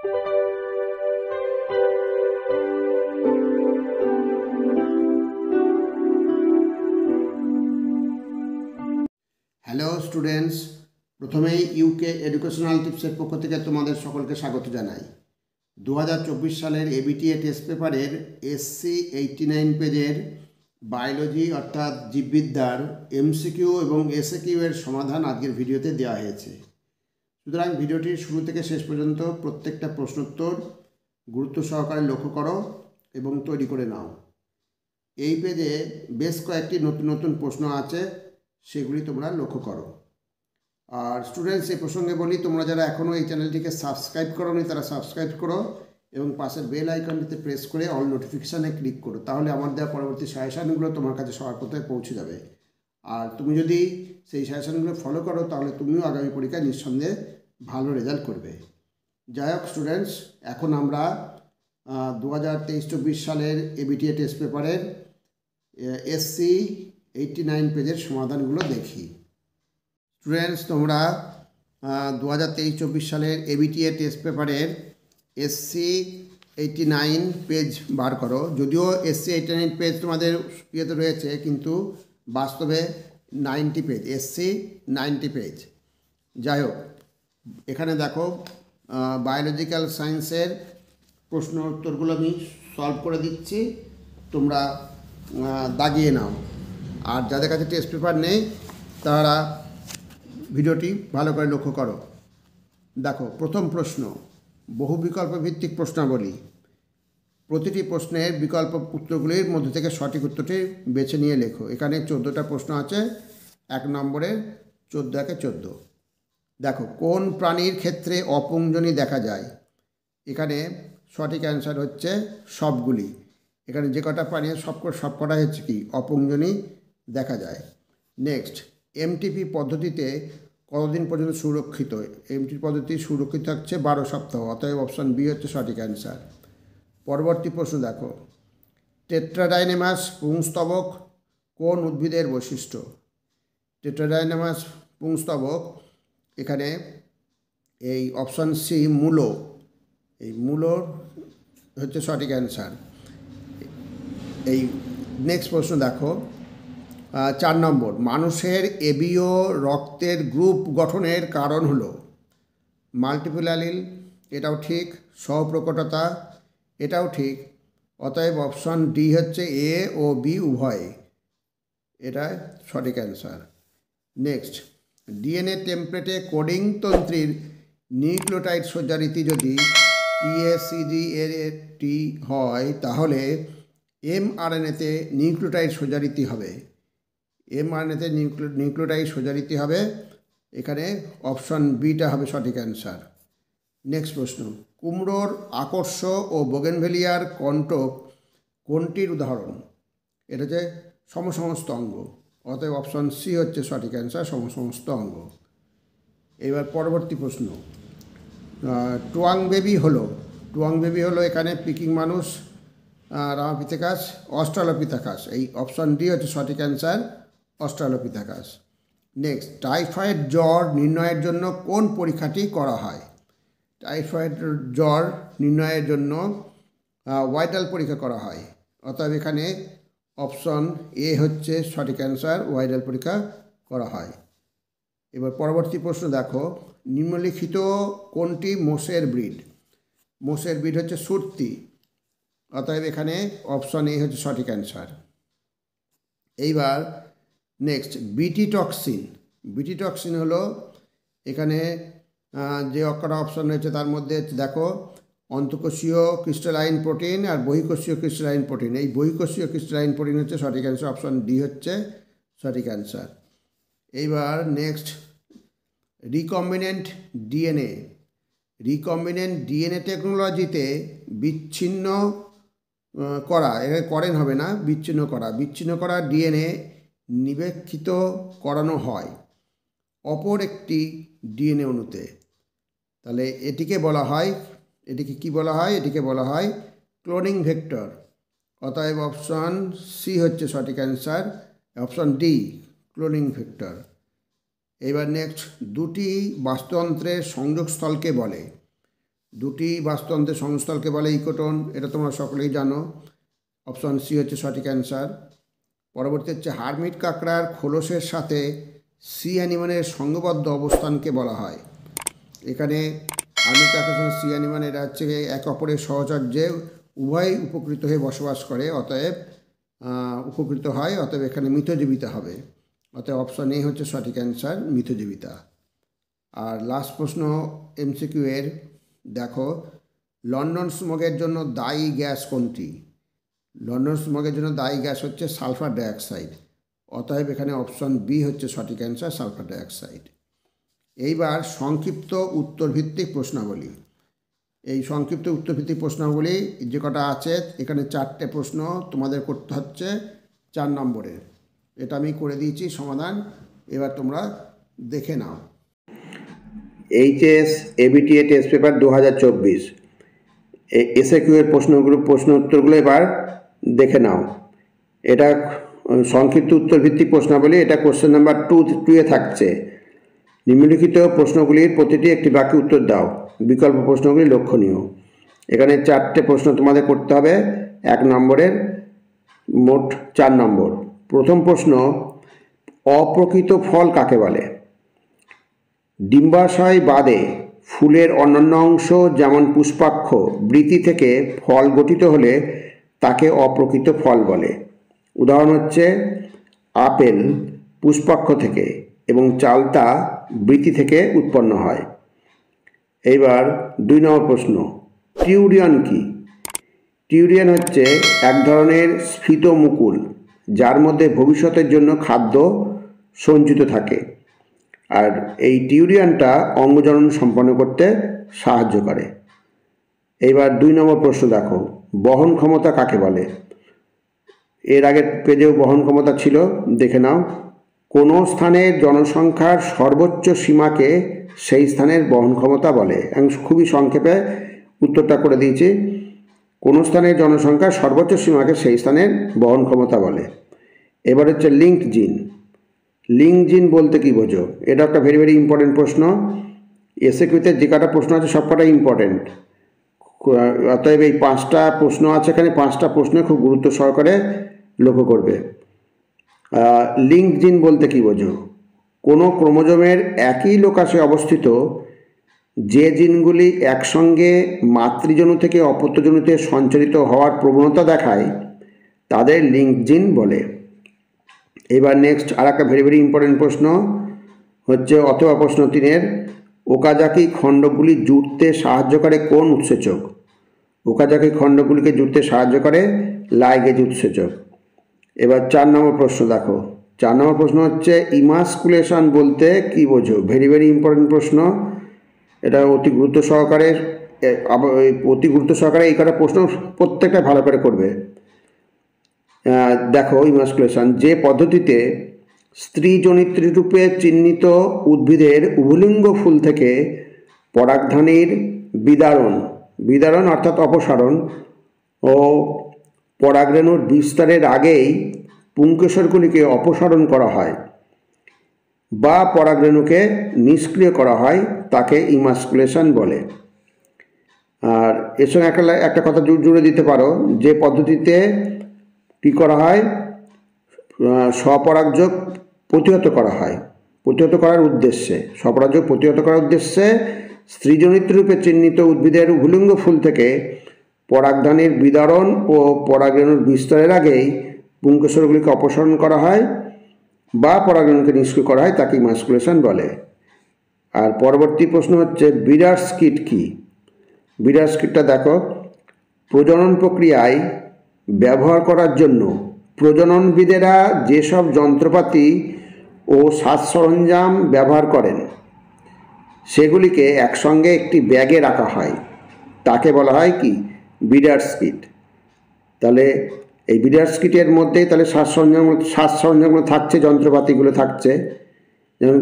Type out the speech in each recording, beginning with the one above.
Hello students, প্রথমেই UK educational টিপসের পক্ষ থেকে তোমাদের সকলকে স্বাগত জানাই। 2024 সালের এবিটিএ টেস্ট পেপারের এসসি 89 পেজের বায়োলজি অর্থাৎ জীববিদ্যার এমসিকিউ এবং এসএকিউ এর সমাধান আজকের ভিডিওতে দেওয়া হয়েছে। সুতরাং ভিডিওটির শুরু থেকে শেষ পর্যন্ত প্রত্যেকটা প্রশ্নোত্তর গুরুত্ব সহকারে লক্ষ্য করো এবং তৈরি করে নাও। এই পেজে বেশ কয়েকটি নতুন নতুন প্রশ্ন আছে, সেগুলি তোমরা লক্ষ্য করো। আর স্টুডেন্টস, এই প্রসঙ্গে বলি, তোমরা যারা এখনও এই চ্যানেলটিকে সাবস্ক্রাইব করোনি তারা সাবস্ক্রাইব করো এবং পাশের বেল আইকনটিতে প্রেস করে অল নোটিফিকেশানে ক্লিক করো, তাহলে আমার দেওয়া পরবর্তী সাজেশানগুলো তোমার কাছে সবার প্রথমে পৌঁছে যাবে। আর তুমি যদি সেই সাজেশানগুলো ফলো করো তাহলে তুমিও আগামী পরীক্ষায় নিঃসন্দেহে ভালো রেজাল্ট করবে। যাই হোক স্টুডেন্টস, এখন আমরা 2023-24 সালের এবিটিএ টেস্ট পেপারের এসসি 89 পেজের সমাধানগুলো দেখি। স্টুডেন্টস, তোমরা 2023-24 সালের এবিটিএ টেস্ট পেপারের এসসি 89 পেজ বার করো। যদিও এসসি 89 পেজ তোমাদের ইয়েতে রয়েছে, কিন্তু বাস্তবে 90 পেজ, এসসি 90 পেজ। যাই হোক, এখানে দেখো বায়োলজিক্যাল সায়েন্সের প্রশ্ন উত্তরগুলো আমি সলভ করে দিচ্ছি, তোমরা দাগিয়ে নাও। আর যাদের কাছে টেস্ট পেপার নেই তারা ভিডিওটি ভালো করে লক্ষ্য করো। দেখো, প্রথম প্রশ্ন, বহু বিকল্প ভিত্তিক প্রশ্নাবলী। প্রতিটি প্রশ্নের বিকল্প উত্তরগুলির মধ্যে থেকে সঠিক উত্তরটি বেছে নিয়ে লেখো। এখানে 14টা প্রশ্ন আছে, 1 নম্বরের 14-14। দেখো, কোন প্রাণীর ক্ষেত্রে অপুংজনি দেখা যায়? এখানে সঠিক অ্যান্সার হচ্ছে সবগুলি। এখানে যে কটা প্রাণী সবকটাই হচ্ছে কি অপুংজনি দেখা যায়। নেক্সট, এমটিপি পদ্ধতিতে কতদিন পর্যন্ত সুরক্ষিত? এমটিপি পদ্ধতি সুরক্ষিত থাকছে 12 সপ্তাহ, অতএব অপশান বি হচ্ছে সঠিক অ্যান্সার। পরবর্তী প্রশ্ন দেখো, টেট্রাডাইনেমাস পুংস্তবক কোন উদ্ভিদের বৈশিষ্ট্য? টেট্রাডাইনেমাস পুংস্তবক এখানে এই অপশান সি মূলো, এই মূলোর হচ্ছে সঠিক অ্যান্সার। এই নেক্সট প্রশ্ন দেখো, 4 নম্বর, মানুষের এবিও রক্তের গ্রুপ গঠনের কারণ হলো মাল্টিপল অ্যালিল, এটাও ঠিক। সহপ্রকটতা, এটাও ঠিক। অতএব অপশন ডি হচ্ছে এ ও বি উভয়, এটা সঠিক অ্যান্সার। নেক্সট, ডিএনএ টেমপ্লেটে কোডিং তন্ত্রীর নিউক্লিওটাইড সজ্জারীতি যদি EACGAT হয় তাহলে mRNA-তে নিউক্লিওটাইড সজ্জারীতি হবে। mRNA-তে নিউক্লিওটাইড সজ্জারীতি হবে, এখানে অপশন বিটা হবে সঠিক অ্যান্সার। নেক্সট প্রশ্ন, কুমড়োর আকর্ষ ও বোগেনভেলিয়ার কণ্টক কোনটির উদাহরণ? এটা হচ্ছে সমসমস্ত অঙ্গ, অতএব অপশন সি হচ্ছে সঠিক অ্যান্সার, সমসমস্ত অঙ্গ। এবার পরবর্তী প্রশ্ন, টুয়াং বেবি হলো এখানে পিকিং মানুষ, রামাপিথেকাস, অস্ট্রালোপিথেকাস, এই অপশন ডি হচ্ছে সঠিক অ্যান্সার, অস্ট্রালোপিথেকাস। নেক্সট, টাইফয়েড জ্বর নির্ণয়ের জন্য কোন পরীক্ষাটি করা হয়? টাইফয়েড জ্বর নির্ণয়ের জন্য ওয়াইডাল পরীক্ষা করা হয়, অতএব এখানে অপশন এ হচ্ছে সঠিক অ্যান্সার, ওয়াইডাল পরীক্ষা করা হয়। এবার পরবর্তী প্রশ্ন দেখো, নিম্নলিখিত কোনটি মোষের ব্রিড? মোষের ব্রিড হচ্ছে সুরতি, অতএব এখানে অপশন এ হচ্ছে সঠিক অ্যান্সার। এইবার নেক্সট, বিটি টক্সিন হলো এখানে যে অক্ষরা অপশন রয়েছে তার মধ্যে দেখো অন্তঃকোষীয় ক্রিস্টালাইন প্রোটিন আর বহিঃকোষীয় ক্রিস্টালাইন প্রোটিন, এই বহিঃকোষীয় ক্রিস্টালাইন প্রোটিন হচ্ছে সঠিক অ্যান্সার, অপশন ডি হচ্ছে সঠিক অ্যান্সার। এইবার নেক্সট, রিকম্বিনেন্ট ডিএনএ টেকনোলজিতে বিচ্ছিন্ন করা, এখানে করেন হবে না, বিচ্ছিন্ন করা ডিএনএ নিবেক্ষিত করানো হয় অপর একটি ডিএনএ অণুতে, তাহলে এটিকে বলা হয়, এটিকে বলা হয় ক্লোনিং ভেক্টর, অতএব অপশন সি হচ্ছে সঠিক answer, option D cloning vector. এবার নেক্সট, দুটি বাস্তুতন্ত্রের সংযোগস্থলকে বলে? দুটি বাস্তুতন্ত্রের সংস্থলকে বলে ইকোটোন, এটা তোমরা সকলেই জানো। অপশন সি হচ্ছে সঠিক অ্যান্সার। পরবর্তী হচ্ছে হারমিট কাঁকড়ার খোলসের সাথে সি অ্যানিমনের সঙ্গবদ্ধ অবস্থানকে বলা হয়। এখানে হারমিট কাঁকড়ার সঙ্গে সি অ্যানিমন এরা হচ্ছে একে অপরের সহচর্যে উভয়ই উপকৃত হয়ে বসবাস করে, অতএব উপকৃত হয়, অতএব এখানে মিথজীবিতা হবে। অতএব অপশন এ হচ্ছে সঠিক অ্যান্সার, মিথজীবিতা। আর লাস্ট প্রশ্ন এমসিকিউ এর, দেখো লন্ডন স্মগের জন্য দায়ী গ্যাস কোনটি? লন্ডন স্মগের জন্য দায়ী গ্যাস হচ্ছে সালফার ডাইঅক্সাইড, অতএব এখানে অপশন বি হচ্ছে সঠিক অ্যান্সার, সালফার ডাইঅক্সাইড। এইবার সংক্ষিপ্ত উত্তরভিত্তিক প্রশ্নাবলী। এই সংক্ষিপ্ত উত্তরভিত্তিক প্রশ্নাবলী যে কটা আছে, এখানে 4টে প্রশ্ন তোমাদের করতে হচ্ছে 4 নম্বরের। এটা আমি করে দিয়েছি সমাধান, এবার তোমরা দেখে নাও। HS ABTA test paper 2024 SAQ এর প্রশ্ন উত্তরগুলো এবার দেখে নাও। এটা সংক্ষিপ্ত উত্তরভিত্তিক প্রশ্নাবলী, এটা কোশ্চেন নাম্বার 2 থাকছে। নিম্নলিখিত প্রশ্নগুলির প্রতিটি একটি বাক্যে উত্তর দাও, বিকল্প প্রশ্নগুলি লক্ষণীয়। এখানে 4টে প্রশ্ন তোমাদের করতে হবে, 1 নম্বরের, মোট 4 নম্বর। প্রথম প্রশ্ন, অপ্রকৃত ফল কাকে বলে? ডিম্বাশয় বাদে ফুলের অন্যান্য অংশ যেমন পুষ্পাক্ষ বৃতি থেকে ফল গঠিত হলে তাকে অপ্রকৃত ফল বলে। উদাহরণ হচ্ছে আপেল পুষ্পাক্ষ থেকে এবং চালতা বৃতি থেকে উৎপন্ন হয়। এইবার 2 নম্বর প্রশ্ন, টিউরিয়ান কি? টিউরিয়ান হচ্ছে এক ধরনের স্ফীত মুকুল যার মধ্যে ভবিষ্যতের জন্য খাদ্য সঞ্চিত থাকে, আর এই টিউরিয়ানটা অঙ্গজনন সম্পন্ন করতে সাহায্য করে। এইবার 2 নম্বর প্রশ্ন দেখো, বহন ক্ষমতা কাকে বলে? এর আগের পেজেও বহন ক্ষমতা ছিল, দেখে নাও। কোনো স্থানের জনসংখ্যার সর্বোচ্চ সীমাকে সেই স্থানের বহন ক্ষমতা বলে। আমি খুবই সংক্ষেপে উত্তরটা করে দিয়েছি। কোনো স্থানের জনসংখ্যার সর্বোচ্চ সীমাকে সেই স্থানের বহন ক্ষমতা বলে। এবার হচ্ছে লিঙ্কড জিন। লিঙ্ক জিন বলতে কি বোঝো? এটা একটা ভেরি ভেরি ইম্পর্টেন্ট প্রশ্ন। এসএকিউতে যে কটা প্রশ্ন আছে সব কটাই ইম্পর্টেন্ট, অতএব এই 5টা প্রশ্ন আছে এখানে, 5টা প্রশ্ন খুব গুরুত্ব সহকারে লক্ষ্য করবে। লিঙ্ক জিন বলতে কি বোঝো? কোনো ক্রোমোজোমের একই লোকাশে অবস্থিত যে জিনগুলি একসঙ্গে মাতৃজনু থেকে অপত্যজনুতে সঞ্চারিত হওয়ার প্রবণতা দেখায় তাদের লিঙ্ক জিন বলে। এবার নেক্সট আর একটা ভেরি ভেরি ইম্পর্টেন্ট প্রশ্ন হচ্ছে অথবা প্রশ্ন 3-এর, ওকাজাকি খণ্ডগুলি জুড়তে সাহায্য করে কোন উৎসেচক? ওকাজাকি খণ্ডগুলিকে জুড়তে সাহায্য করে লাইগেজ উৎসেচক। এবার 4 নম্বর প্রশ্ন দেখো। 4 নম্বর প্রশ্ন হচ্ছে ইমাস্কুলেশন বলতে কি বোঝো? ভেরি ভেরি ইম্পর্টেন্ট প্রশ্ন, এটা অতি গুরুত্ব সহকারে এই কটা প্রশ্ন প্রত্যেকটা ভালো করে করবে। দেখো, ইমাস্কুলেশন যে পদ্ধতিতে স্ত্রী জনিত্রী রূপে চিহ্নিত উদ্ভিদের উভলিঙ্গ ফুল থেকে পরাগধানীর বিদারণ অর্থাৎ অপসারণ ও পরাগরেণুর বিস্তারের আগেই পুংকেশরগুলিকে অপসারণ করা হয় বা পরাগরেণুকে নিষ্ক্রিয় করা হয় তাকে ইমাস্কুলেশন বলে। আর এর সঙ্গে একটা কথা জুড়ে দিতে পারো, যে পদ্ধতিতে কী করা হয়, স্বপরাগযোগ প্রতিহত করার উদ্দেশ্যে স্ত্রীজনিত রূপে চিহ্নিত উদ্ভিদের উভলিঙ্গ ফুল থেকে পরাগধানীর বিদারণ ও পরাগরেণুর বিস্তারের আগেই পুংকেশরগুলিকে অপসারণ করা হয় বা পরাগরেণুকে নিষ্ক্রিয় করা হয় তাকে ইমাস্কুলেশন বলে। আর পরবর্তী প্রশ্ন হচ্ছে ব্রিডার্স কিট কি? ব্রিডার্স কিটটা দেখো, প্রজনন প্রক্রিয়ায় ব্যবহার করার জন্য প্রজননবিদেরা যেসব যন্ত্রপাতি ও সাজ সরঞ্জাম ব্যবহার করেন সেগুলিকে একসঙ্গে একটি ব্যাগে রাখা হয়, তাকে বলা হয় কি? Breeders kit. তাহলে এই ব্রিডার্স কিটের মধ্যেই তাহলে সাজ সরঞ্জামগুলো থাকছে, যন্ত্রপাতিগুলো থাকছে, যেমন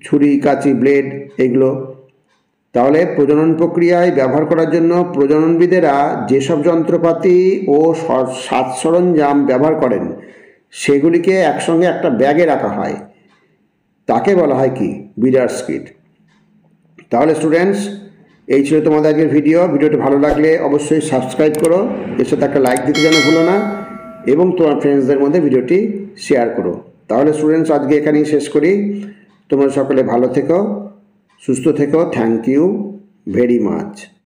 ছুরি, কাঁচি, ব্লেড, এগুলো। তাহলে প্রজনন প্রক্রিয়ায় ব্যবহার করার জন্য প্রজননবিদেরা যেসব যন্ত্রপাতি ও সাজ সরঞ্জাম ব্যবহার করেন সেগুলিকে একসঙ্গে একটা ব্যাগে রাখা হয়, তাকে বলা হয় কি? Breeders kit. তাহলে স্টুডেন্টস, এই ছিল তোমাদের আজকের ভিডিওটি ভালো লাগলে অবশ্যই সাবস্ক্রাইব করো, এর সাথে একটা লাইক দিতে যেন ভুলো না, এবং তোমার ফ্রেন্ডসদের মধ্যে ভিডিওটি শেয়ার করো। তাহলে স্টুডেন্টস, আজকে এখানেই শেষ করি। তোমরা সকলে ভালো থেকো, সুস্থ থেকো। Thank you very much.